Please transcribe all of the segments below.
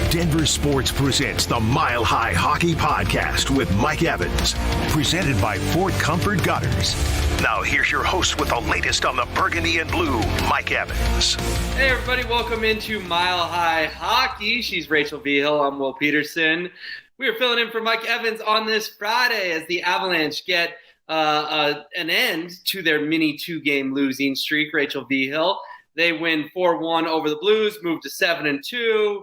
Denver Sports presents the Mile High Hockey Podcast with Mike Evans, presented by Fort Comfort Gutters. Now here's your host with the latest on the Burgundy and Blue, Mike Evans. Hey everybody, welcome into Mile High Hockey. She's Rachel Vigil, I'm Will Peterson. We are filling in for Mike Evans on this Friday as the Avalanche get an end to their mini two-game losing streak. Rachel Vigil, they win 4-1 over the Blues, move to 7-2.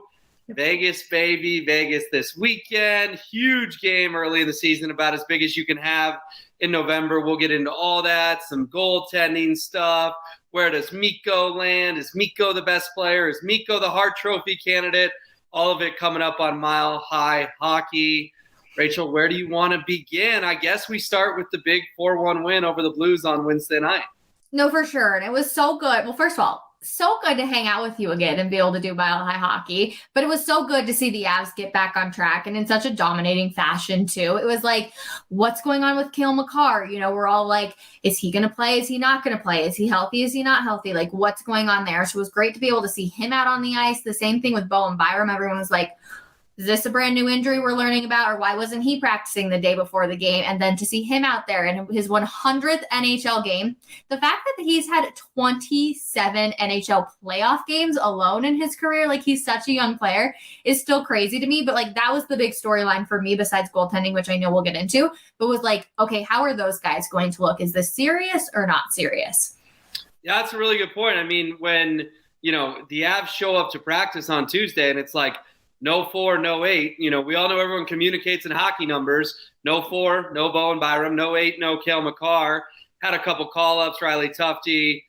Vegas, baby. Vegas this weekend. Huge game early in the season, about as big as you can have in November. We'll get into all that, some goaltending stuff. Where does Mikko land? Is Mikko the best player? Is Mikko the Hart Trophy candidate? All of it coming up on Mile High Hockey. Rachel, where do you want to begin? I guess we start with the big 4-1 win over the Blues on Wednesday night. No, for sure. And it was so good. Well, first of all, so good to hang out with you again and be able to do Mile High Hockey. But it was so good to see the Avs get back on track and in such a dominating fashion, too. It was like, what's going on with Cale Makar? You know, we're all like, is he going to play? Is he not going to play? Is he healthy? Is he not healthy? Like, what's going on there? So it was great to be able to see him out on the ice. The same thing with Bowen Byram. Everyone was like, is this a brand new injury we're learning about, or why wasn't he practicing the day before the game? And then to see him out there in his 100th NHL game, the fact that he's had 27 NHL playoff games alone in his career, like he's such a young player, is still crazy to me. But like that was the big storyline for me besides goaltending, which I know we'll get into, but was like, okay, how are those guys going to look? Is this serious or not serious? Yeah, that's a really good point. I mean, when, you know, the Avs show up to practice on Tuesday and it's like, no 4, no 8. You know, we all know everyone communicates in hockey numbers. No 4, no Bowen Byram. No 8, no Cale Makar. Had a couple call-ups, Riley Tufte,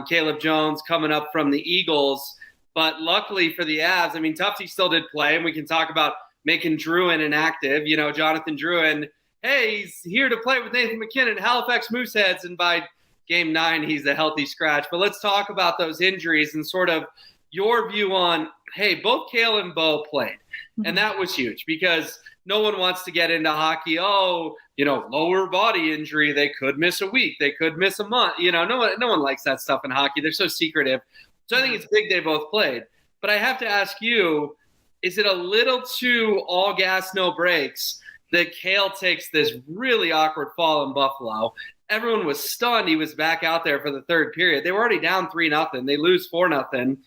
Caleb Jones coming up from the Eagles. But luckily for the Avs, I mean, Tufte still did play, and we can talk about making Drouin inactive. You know, Jonathan Drouin, hey, he's here to play with Nathan MacKinnon, Halifax Mooseheads, and by Game 9, he's a healthy scratch. But let's talk about those injuries and sort of your view on, hey, both Cale and Bo played. And that was huge because no one wants to get into hockey. Oh, you know, lower body injury. They could miss a week. They could miss a month. You know, no one likes that stuff in hockey. They're so secretive. So I think it's big they both played. But I have to ask you, is it a little too all gas, no brakes that Cale takes this really awkward fall in Buffalo? Everyone was stunned he was back out there for the third period. They were already down 3-0. They lose 4-0.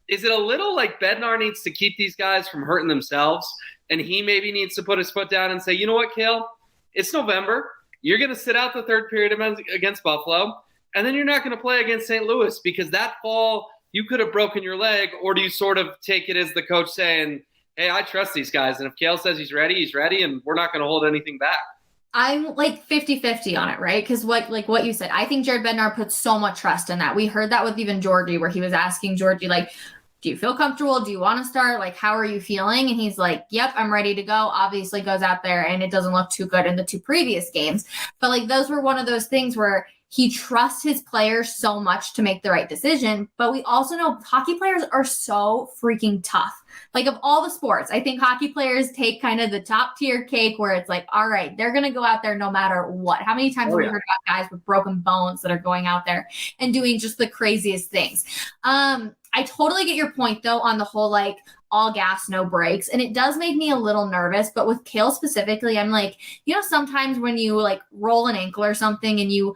Is it a little like Bednar needs to keep these guys from hurting themselves, and he maybe needs to put his foot down and say, you know what, Cale? It's November. You're going to sit out the third period against Buffalo, and then you're not going to play against St. Louis because that fall you could have broken your leg, or do you sort of take it as the coach saying, hey, I trust these guys, and if Cale says he's ready, and we're not going to hold anything back? I'm like 50-50 on it, right? Because what you said, I think Jared Bednar puts so much trust in that. We heard that with even Georgie, where he was asking Georgie, like, do you feel comfortable? Do you want to start? Like, how are you feeling? And he's like, yep, I'm ready to go. Obviously goes out there and it doesn't look too good in the 2 previous games. But like, those were one of those things where he trusts his players so much to make the right decision. But we also know hockey players are so freaking tough. Like, of all the sports, I think hockey players take kind of the top tier cake where it's like, all right, they're going to go out there no matter what. How many times have we heard about guys with broken bones that are going out there and doing just the craziest things? I totally get your point, though, on the whole, like, all gas, no brakes. And it does make me a little nervous. But with Cale specifically, I'm like, you know, sometimes when you, like, roll an ankle or something and you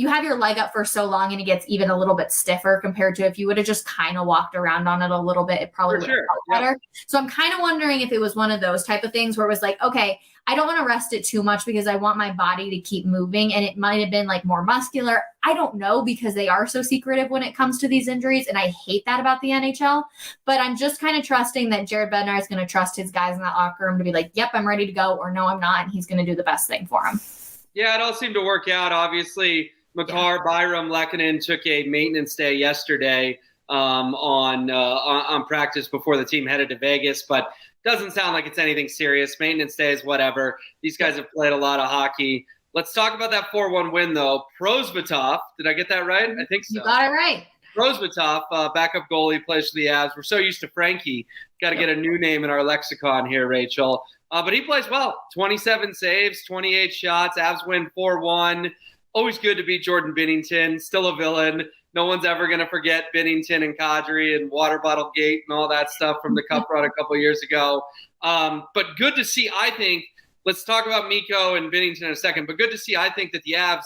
have your leg up for so long and it gets even a little bit stiffer compared to if you would have just kind of walked around on it a little bit, it probably would have felt better. Yeah. So I'm kind of wondering if it was one of those type of things where it was like, okay, I don't want to rest it too much because I want my body to keep moving, and it might have been like more muscular. I don't know, because they are so secretive when it comes to these injuries, and I hate that about the NHL. But I'm just kind of trusting that Jared Bednar is going to trust his guys in that locker room to be like, yep, I'm ready to go, or no, I'm not, and he's going to do the best thing for him. Yeah, it all seemed to work out. Obviously, Makar, Byram, Lehkonen took a maintenance day yesterday on practice before the team headed to Vegas, but doesn't sound like it's anything serious. Maintenance days, whatever. These guys have played a lot of hockey. Let's talk about that 4-1 win, though. Prosvetov, did I get that right? I think so. You got it right. Prosvetov, backup goalie, plays for the Avs. We're so used to Frankie. Got to get a new name in our lexicon here, Rachel. But he plays well. 27 saves, 28 shots. Avs win 4-1. Always good to beat Jordan Binnington. Still a villain. no one's ever going to forget Binnington and Kadri and Water Bottle Gate and all that stuff from the Cup run a couple years ago. But good to see, I think, let's talk about Mikko and Binnington in a second, but good to see, I think, that the Avs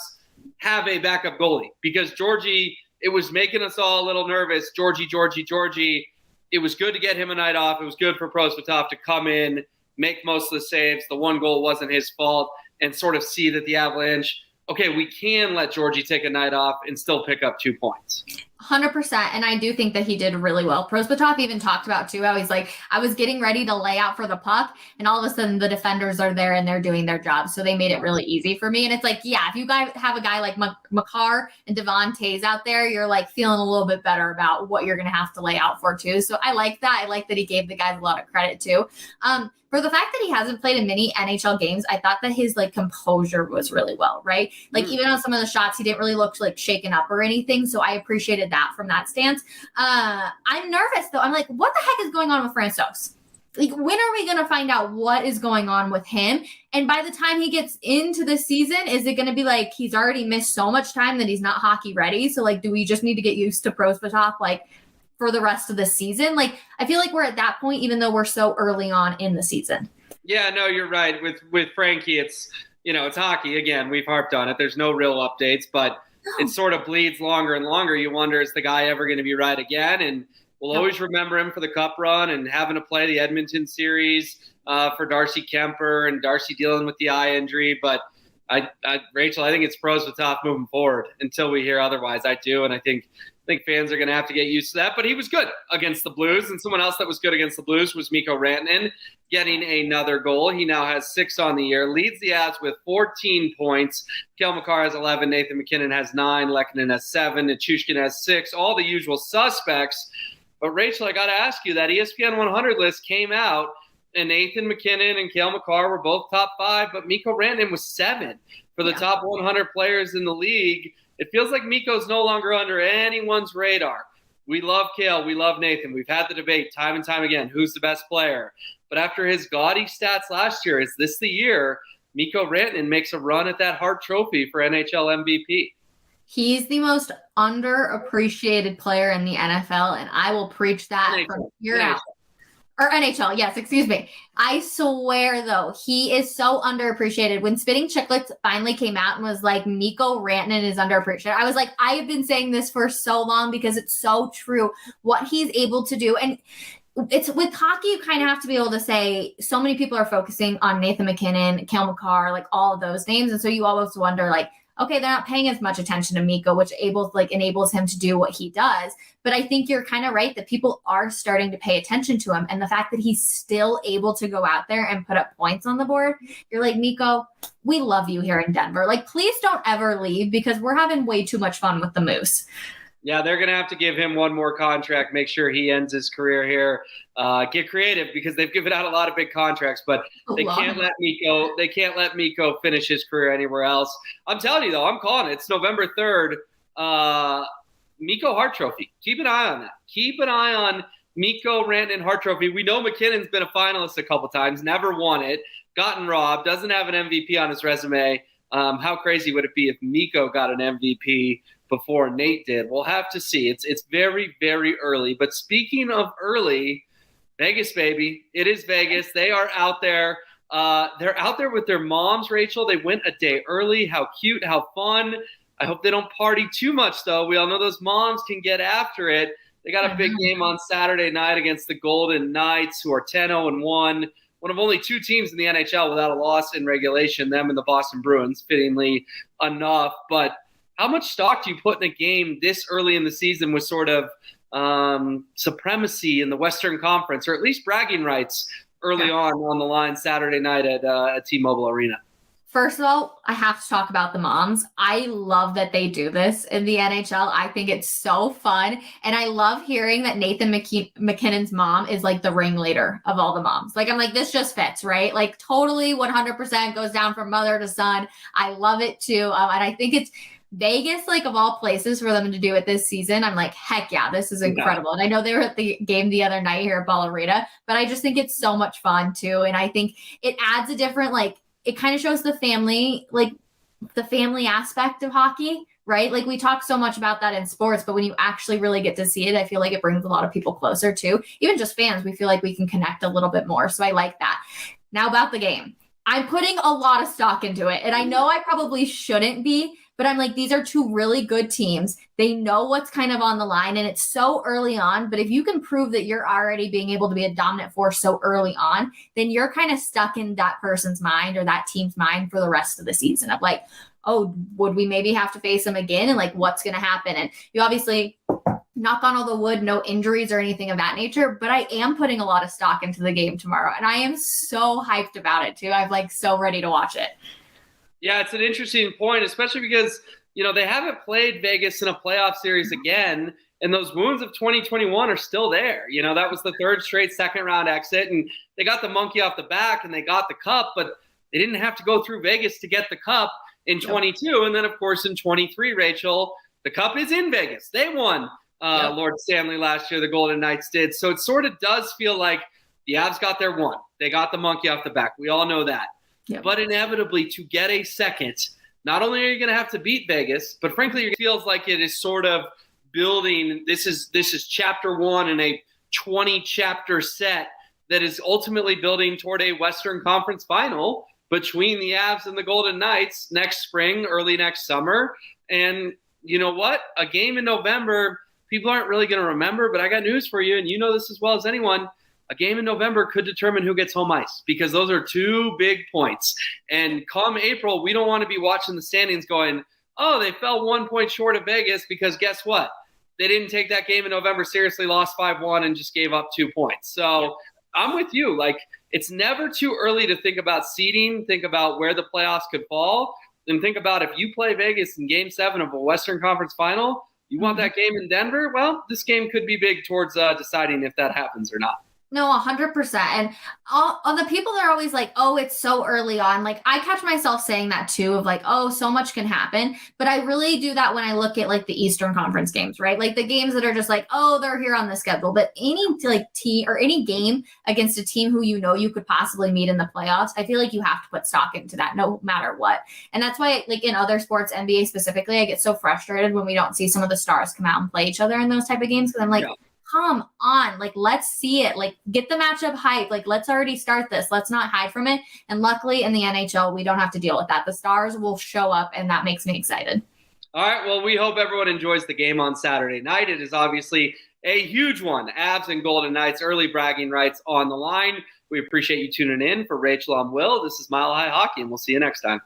have a backup goalie because Georgie, it was making us all a little nervous. Georgie. It was good to get him a night off. It was good for Prosvetov to come in, make most of the saves. The one goal wasn't his fault, and sort of see that the Avalanche, okay, we can let Georgie take a night off and still pick up 2 points. 100%. And I do think that he did really well. Prosvetov even talked about too how he's like, I was getting ready to lay out for the puck and all of a sudden the defenders are there and they're doing their job. So they made it really easy for me. And it's like, yeah, if you guys have a guy like Makar and Devontae's out there, you're like feeling a little bit better about what you're going to have to lay out for too. So I like that. I like that he gave the guys a lot of credit too. For the fact that he hasn't played in many NHL games, I thought that his like composure was really well, right? Like even on some of the shots, he didn't really look like shaken up or anything. So I appreciated that from that stance. I'm nervous though. I'm like, what the heck is going on with Francouz? Like, when are we going to find out what is going on with him? And by the time he gets into the season, is it going to be like he's already missed so much time that he's not hockey ready? So like, do we just need to get used to Prosvetov like for the rest of the season? Like, I feel like we're at that point, even though we're so early on in the season. Yeah, no, you're right. With Frankie, it's, it's hockey. Again, we've harped on it. There's no real updates, but it sort of bleeds longer and longer. You wonder, is the guy ever going to be right again? And we'll always remember him for the Cup run and having to play the Edmonton series for Darcy Kemper and Darcy dealing with the eye injury. But Rachel, I think it's Prosvetov moving forward until we hear otherwise. I do, and I think fans are going to have to get used to that. But he was good against the Blues, and someone else that was good against the Blues was Mikko Rantanen, getting another goal. He now has 6 on the year, leads the Avs with 14 points. Cale Makar has 11, Nathan MacKinnon has 9, Lehkonen has 7, Nichushkin has 6, all the usual suspects. But Rachel, I got to ask you, that ESPN 100 list came out, and Nathan MacKinnon and Cale Makar were both top 5, but Mikko Rantanen was 7 for the top 100 players in the league. It feels like Mikko's no longer under anyone's radar. We love Cale. We love Nathan. We've had the debate time and time again, who's the best player. But after his gaudy stats last year, is this the year Mikko Rantanen makes a run at that Hart Trophy for NHL MVP? He's the most underappreciated player in the NFL, and I will preach that from here out. Or NHL, yes, excuse me. I swear, though, he is so underappreciated. When Spitting Chicklets finally came out and was like, Mikko Rantanen is underappreciated, I was like, I have been saying this for so long because it's so true what he's able to do. And it's with hockey, you kind of have to be able to say, so many people are focusing on Nathan MacKinnon, Cale Makar, like all of those names. And so you always wonder, like, okay, they're not paying as much attention to Mikko, which enables him to do what he does. But I think you're kind of right that people are starting to pay attention to him. And the fact that he's still able to go out there and put up points on the board, you're like, Mikko, we love you here in Denver. Like, please don't ever leave because we're having way too much fun with the Moose. Yeah, they're going to have to give him one more contract, make sure he ends his career here. Get creative because they've given out a lot of big contracts, but they can't let Mikko finish his career anywhere else. I'm telling you, though, I'm calling it. It's November 3rd. Mikko Hart Trophy. Keep an eye on that. Keep an eye on Mikko Rantanen Hart Trophy. We know McKinnon's been a finalist a couple times, never won it, gotten robbed, doesn't have an MVP on his resume. How crazy would it be if Mikko got an MVP before Nate did? We'll have to see. It's very, very early. But speaking of early, Vegas, baby. It is Vegas. They are out there. They're out there with their moms, Rachel. They went a day early. How cute, how fun. I hope they don't party too much, though. We all know those moms can get after it. They got a big game on Saturday night against the Golden Knights, who are 10-0-1. One of only 2 teams in the NHL without a loss in regulation, them and the Boston Bruins, fittingly enough. But how much stock do you put in a game this early in the season with sort of supremacy in the Western Conference, or at least bragging rights early on the line Saturday night at T-Mobile Arena? First of all, I have to talk about the moms. I love that they do this in the NHL. I think it's so fun. And I love hearing that Nathan MacKinnon's mom is like the ringleader of all the moms. Like, I'm like, this just fits, right? Like, totally 100% goes down from mother to son. I love it too. And I think it's Vegas, like, of all places for them to do it this season. I'm like, heck yeah, this is incredible. And I know they were at the game the other night here at Ball Arena, but I just think it's so much fun too. And I think it adds a different, like, it kind of shows the family, like the family aspect of hockey, right? Like we talk so much about that in sports, but when you actually really get to see it, I feel like it brings a lot of people closer too. Even just fans, we feel like we can connect a little bit more. So I like that. Now about the game. I'm putting a lot of stock into it. And I know I probably shouldn't be, but I'm like, these are two really good teams. They know what's kind of on the line, and it's so early on. But if you can prove that you're already being able to be a dominant force so early on, then you're kind of stuck in that person's mind or that team's mind for the rest of the season of like, oh, would we maybe have to face them again? And like, what's going to happen? And you obviously knock on all the wood, no injuries or anything of that nature, but I am putting a lot of stock into the game tomorrow. And I am so hyped about it too. I'm like so ready to watch it. Yeah, it's an interesting point, especially because, they haven't played Vegas in a playoff series again, and those wounds of 2021 are still there. That was the third straight second-round exit, and they got the monkey off the back, and they got the cup, but they didn't have to go through Vegas to get the cup in 22. And then, of course, in 23, Rachel, the cup is in Vegas. They won Lord Stanley last year, the Golden Knights did. So it sort of does feel like the Avs got their one. They got the monkey off the back. We all know that. Yep. But inevitably, to get a second, not only are you going to have to beat Vegas, but frankly, it feels like it is sort of building. This is chapter one in a 20-chapter set that is ultimately building toward a Western Conference final between the Avs and the Golden Knights next spring, early next summer. And you know what? A game in November, people aren't really going to remember, but I got news for you, and you know this as well as anyone. A game in November could determine who gets home ice because those are 2 big points. And come April, we don't want to be watching the standings going, oh, they fell 1 point short of Vegas because guess what? They didn't take that game in November seriously, lost 5-1, and just gave up 2 points. So I'm with you. Like, it's never too early to think about seeding, think about where the playoffs could fall, and think about if you play Vegas in Game 7 of a Western Conference final, you want that game in Denver? Well, this game could be big towards deciding if that happens or not. No, 100%. And all the people that are always like, oh, it's so early on. Like I catch myself saying that too of like, oh, so much can happen. But I really do that when I look at like the Eastern Conference games, right? Like the games that are just like, oh, they're here on the schedule. But any like team or any game against a team who you could possibly meet in the playoffs, I feel like you have to put stock into that no matter what. And that's why like in other sports, NBA specifically, I get so frustrated when we don't see some of the stars come out and play each other in those type of games. Because I'm like, come on, like, let's see it. Like, get the matchup hype. Like, let's already start this. Let's not hide from it. And luckily in the NHL, we don't have to deal with that. The stars will show up, and that makes me excited. All right, well, we hope everyone enjoys the game on Saturday night. It is obviously a huge one. Avs and Golden Knights, early bragging rights on the line. We appreciate you tuning in. For Rachel, I'm Will. This is Mile High Hockey, and we'll see you next time.